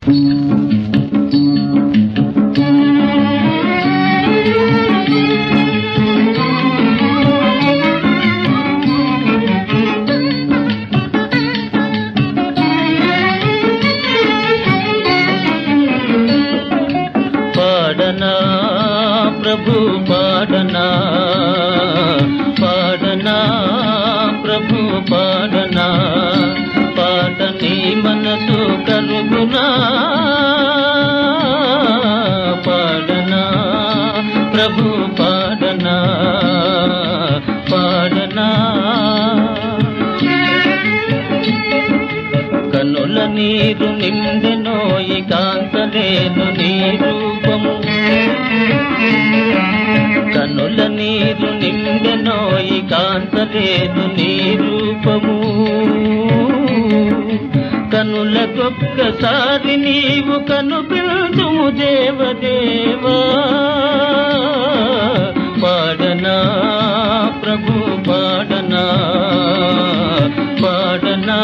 పాడనా ప్రభు పాడనా, పాడనా ప్రభు పాడనా, పాడని మనసు కలుగునా, పాడనా ప్రభు పాడనా, పాడనా. కనుల నీరు నిండెనోయి కాంతలేను నీ రూపము, కనుల నీరు నిండెనోయి కాంతలేను నీ రూపము. కనులకొక్కసారి నీవు కనుపిల్చుము దేవదేవా, పాడనా ప్రభు పాడనా, పాడనా.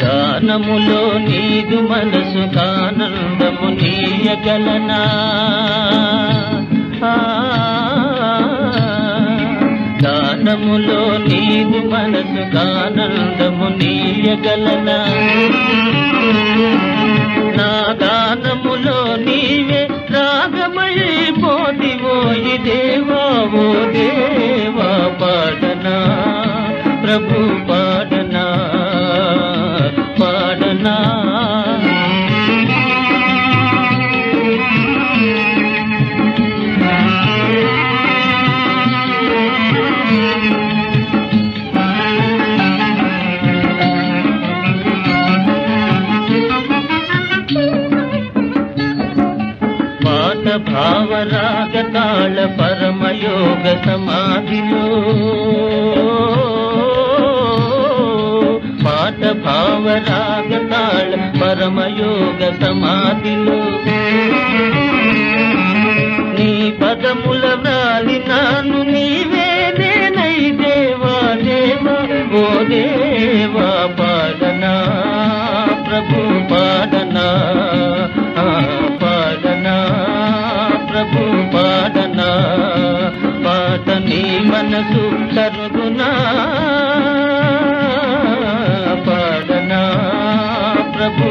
గానములో నీదు మనసు కానందము నీయగలనా, గానములో నీదు మనసు కానందము నీయగలనా. నా గానములో నీవే రాగమైపోతివోయి దేవా, ఓ దేవా, పాడనా ప్రభు పాడనా, పాడనా. పాట భావరాగ తాళ పరమయోగ సమాధిలో, పాట భావరాగ తాళ పరమయోగ సమాధిలో. నీ పదముల వ్రాలినాను నీవే నేనై దేవా, దేవా, ఓ దేవా, పాడనా ప్రభు పాడనా, పాడనా ప్రభు పాడనా, పాడని మనసు కరుగునా, పాడనా ప్రభు